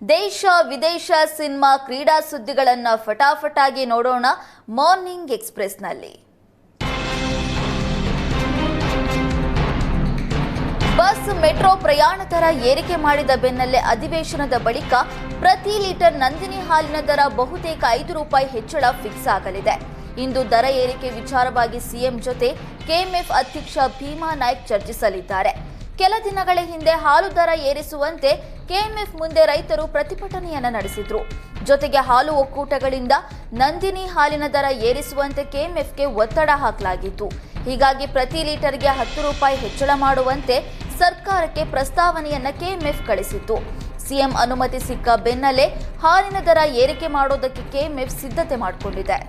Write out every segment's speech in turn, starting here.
ದೇಶ ವಿದೇಶ ಸಿನಿಮಾ ಕ್ರೀಡಾ ಸುದ್ದಿಗಳನ್ನು ಫಟಾಫಟಾಗಿ ನೋಡೋಣ ಮಾರ್ನಿಂಗ್ ಎಕ್ಸ್‌ಪ್ರೆಸ್‌ನಲ್ಲಿ. ಬಸ್ ಮೆಟ್ರೋ ಪ್ರಯಾಣ ದರ ಏರಿಕೆ ಮಾಡಿದ ಬೆನ್ನಲ್ಲೇ ಅಧಿವೇಶನದ ಬಳಿಕ ಪ್ರತಿ ಲೀಟರ್ ನಂದಿನಿ ಹಾಲಿನ ದರ ಬಹುತೇಕ ₹5 ಹೆಚ್ಚಳ ಫಿಕ್ಸ್ ಆಗಲಿದೆ. ಇಂದು ದರ ಏರಿಕೆ ವಿಚಾರವಾಗಿ ಸಿಎಂ ಜೊತೆ ಕೆಎಂಎಫ್ ಅಧ್ಯಕ್ಷ ಭೀಮಾ ನಾಯ್ಕ್ ಚರ್ಚಿಸಲಿದ್ದಾರೆ. ಕೆಲ ದಿನಗಳ ಹಿಂದೆ ಹಾಲು ದರ ಏರಿಸುವಂತೆ ಕೆಎಂಎಫ್ ಮುಂದೆ ರೈತರು ಪ್ರತಿಭಟನೆಯನ್ನ ನಡೆಸಿದ್ರು. ಜೊತೆಗೆ ಹಾಲು ಒಕ್ಕೂಟಗಳಿಂದ ನಂದಿನಿ ಹಾಲಿನ ದರ ಏರಿಸುವಂತೆ ಕೆಎಂಎಫ್ಗೆ ಒತ್ತಡ ಹಾಕಲಾಗಿತ್ತು. ಹೀಗಾಗಿ ಪ್ರತಿ ಲೀಟರ್ಗೆ ₹10 ಹೆಚ್ಚಳ ಮಾಡುವಂತೆ ಸರ್ಕಾರಕ್ಕೆ ಪ್ರಸ್ತಾವನೆಯನ್ನ ಕೆಎಂಎಫ್ ಕಳಿಸಿತ್ತು. ಸಿಎಂ ಅನುಮತಿ ಸಿಕ್ಕ ಬೆನ್ನಲ್ಲೇ ಹಾಲಿನ ದರ ಏರಿಕೆ ಮಾಡೋದಕ್ಕೆ ಕೆಎಂಎಫ್ ಸಿದ್ಧತೆ ಮಾಡಿಕೊಂಡಿದೆ.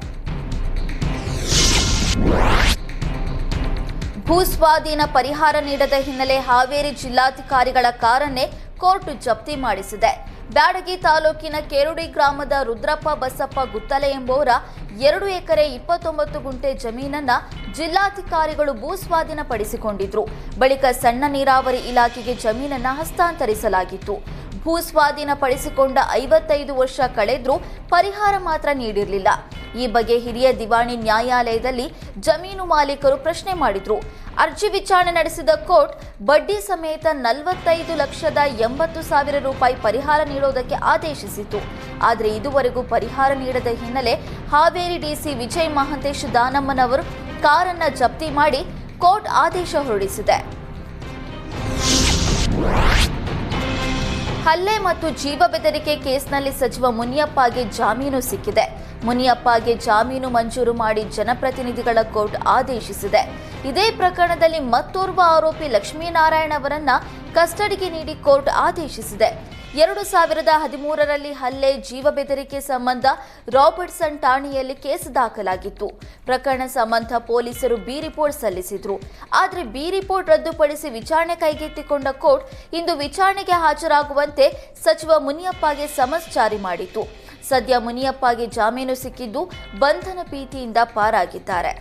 ಭೂಸ್ವಾಧೀನ ಪರಿಹಾರ ನೀಡದ ಹಿನ್ನೆಲೆ ಹಾವೇರಿ ಜಿಲ್ಲಾಧಿಕಾರಿಗಳ ಕಾರನ್ನೇ ಕೋರ್ಟ್ ಜಪ್ತಿ ಮಾಡಿಸಿದೆ. ಬ್ಯಾಡಗಿ ತಾಲೂಕಿನ ಕೇರುಡಿ ಗ್ರಾಮದ ರುದ್ರಪ್ಪ ಬಸಪ್ಪ ಗುತ್ತಲೆ ಎಂಬುವರ 2 ಎಕರೆ 29 ಗುಂಟೆ ಜಮೀನನ್ನ ಜಿಲ್ಲಾಧಿಕಾರಿಗಳು ಭೂಸ್ವಾಧೀನ ಪಡಿಸಿಕೊಂಡಿದ್ರು. ಬಳಿಕ ಸಣ್ಣ ನೀರಾವರಿ ಇಲಾಖೆಗೆ ಜಮೀನನ್ನ ಹಸ್ತಾಂತರಿಸಲಾಗಿತ್ತು. ಭೂಸ್ವಾಧೀನ ಪಡಿಸಿಕೊಂಡ 55 ವರ್ಷ ಕಳೆದ್ರೂ ಪರಿಹಾರ ಮಾತ್ರ ನೀಡಿರಲಿಲ್ಲ. ಈ ಬಗ್ಗೆ ಹಿರಿಯ ದಿವಾಣಿ ನ್ಯಾಯಾಲಯದಲ್ಲಿ ಜಮೀನು ಮಾಲೀಕರು ಪ್ರಶ್ನೆ ಮಾಡಿದ್ರು. ಅರ್ಜಿ ವಿಚಾರಣೆ ನಡೆಸಿದ ಕೋರ್ಟ್ ಬಡ್ಡಿ ಸಮೇತ ₹45,80,000 ಪರಿಹಾರ ನೀಡೋದಕ್ಕೆ ಆದೇಶಿಸಿತು. ಆದರೆ ಇದುವರೆಗೂ ಪರಿಹಾರ ನೀಡದ ಹಿನ್ನೆಲೆ ಹಾವೇರಿ ಡಿಸಿ ವಿಜಯ್ ಮಹಾಂತೇಶ್ ದಾನಮ್ಮನವರು ಕಾರನ್ನ ಜಪ್ತಿ ಮಾಡಿ ಕೋರ್ಟ್ ಆದೇಶ ಹೊರಡಿಸಿದೆ. ಹಲ್ಲೆ ಮತ್ತು ಜೀವ ಬೆದರಿಕೆ ಕೇಸ್ನಲ್ಲಿ ಸಚಿವ ಮುನಿಯಪ್ಪಗೆ ಜಾಮೀನು ಸಿಕ್ಕಿದೆ. ಮುನಿಯಪ್ಪಗೆ ಜಾಮೀನು ಮಂಜೂರು ಮಾಡಿ ಜನಪ್ರತಿನಿಧಿಗಳ ಕೋರ್ಟ್ ಆದೇಶಿಸಿದೆ. ಇದೇ ಪ್ರಕರಣದಲ್ಲಿ ಮತ್ತೋರ್ವ ಆರೋಪಿ ಲಕ್ಷ್ಮೀನಾರಾಯಣ ಅವರನ್ನ ಕಸ್ಟಡಿಗೆ ನೀಡಿ ಕೋರ್ಟ್ ಆದೇಶಿಸಿದೆ. 2013ರಲ್ಲಿ ಹಲ್ಲೆ ಜೀವ ಬೆದರಿಕೆ ಸಂಬಂಧ ರಾಬರ್ಟ್ಸನ್ ಠಾಣೆಯಲ್ಲಿ ಕೇಸ್ ದಾಖಲಾಗಿತ್ತು. ಪ್ರಕರಣ ಸಂಬಂಧ ಪೊಲೀಸರು ಬಿ ರಿಪೋರ್ಟ್ ಸಲ್ಲಿಸಿದ್ರು. ಆದರೆ ಬಿ ರಿಪೋರ್ಟ್ ರದ್ದುಪಡಿಸಿ ವಿಚಾರಣೆ ಕೈಗೆತ್ತಿಕೊಂಡ ಕೋರ್ಟ್ ಇಂದು ವಿಚಾರಣೆಗೆ ಹಾಜರಾಗುವಂತೆ ಸಚಿವ ಮುನಿಯಪ್ಪಗೆ ಸಮನ್ಸ್ ಜಾರಿ ಮಾಡಿತು. ಸದ್ಯ ಮುನಿಯಪ್ಪಗೆ ಜಾಮೀನು ಸಿಕ್ಕಿದ್ದು ಬಂಧನ ಭೀತಿಯಿಂದ ಪಾರಾಗಿದ್ದಾರೆ.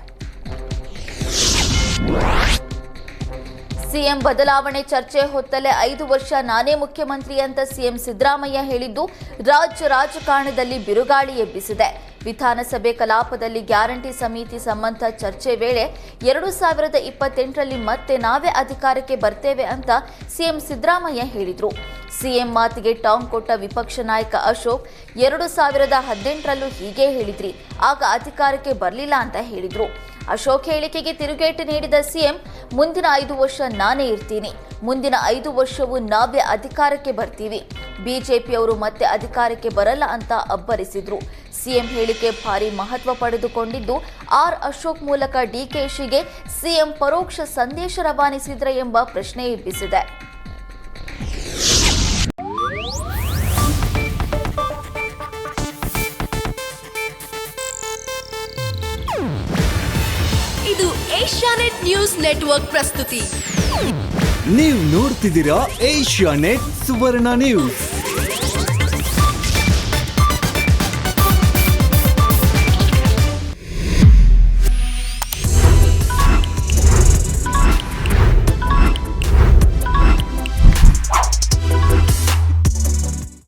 ಸಿಎಂ ಬದಲಾವಣೆ ಚರ್ಚೆ ಹೊತ್ತಲೇ 5 ವರ್ಷ ನಾನೇ ಮುಖ್ಯಮಂತ್ರಿ ಅಂತ ಸಿಎಂ ಸಿದ್ದರಾಮಯ್ಯ ಹೇಳಿದ್ದು ರಾಜ್ಯ ರಾಜಕಾರಣದಲ್ಲಿ ಬಿರುಗಾಳಿ ಎಬ್ಬಿಸಿದೆ. ವಿಧಾನಸಭೆ ಕಲಾಪದಲ್ಲಿ ಗ್ಯಾರಂಟಿ ಸಮಿತಿ ಸಂಬಂಧ ಚರ್ಚೆ ವೇಳೆ 2028ರಲ್ಲಿ ಮತ್ತೆ ನಾವೇ ಅಧಿಕಾರಕ್ಕೆ ಬರ್ತೇವೆ ಅಂತ ಸಿಎಂ ಸಿದ್ದರಾಮಯ್ಯ ಹೇಳಿದ್ರು. ಸಿಎಂ ಮಾತಿಗೆ ಟಾಂಗ್ ಕೊಟ್ಟ ವಿಪಕ್ಷ ನಾಯಕ ಅಶೋಕ್ 2018ರಲ್ಲೂ ಹೀಗೆ ಹೇಳಿದ್ರಿ, ಆಗ ಅಧಿಕಾರಕ್ಕೆ ಬರಲಿಲ್ಲ ಅಂತ ಹೇಳಿದ್ರು. ಅಶೋಕ್ ಹೇಳಿಕೆಗೆ ತಿರುಗೇಟು ನೀಡಿದ ಸಿಎಂ ಮುಂದಿನ 5 ವರ್ಷ ನಾನೇ ಇರ್ತೀನಿ, ಮುಂದಿನ 5 ವರ್ಷವೂ ನಾವೇ ಅಧಿಕಾರಕ್ಕೆ ಬರ್ತೀವಿ, ಬಿಜೆಪಿಯವರು ಮತ್ತೆ ಅಧಿಕಾರಕ್ಕೆ ಬರಲ್ಲ ಅಂತ ಅಬ್ಬರಿಸಿದ್ರು. ಸಿಎಂ ಹೇಳಿಕೆ ಭಾರಿ ಮಹತ್ವ ಪಡೆದುಕೊಂಡಿದ್ದು ಆರ್ ಅಶೋಕ್ ಮೂಲಕ ಡಿಕೆಶಿಗೆ ಸಿಎಂ ಪರೋಕ್ಷ ಸಂದೇಶ ರವಾನಿಸಿದ್ರೆ ಎಂಬ ಪ್ರಶ್ನೆ ಎಬ್ಬಿಸಿದೆ. ಇದು ಏಷ್ಯಾನೆಟ್ ನ್ಯೂಸ್ ನೆಟ್ವರ್ಕ್ ಪ್ರಸ್ತುತಿ. ನೀವು ನೋಡ್ತಿದ್ದೀರಾ ಏಷ್ಯಾನೆಟ್ ಸುವರ್ಣ ನ್ಯೂಸ್.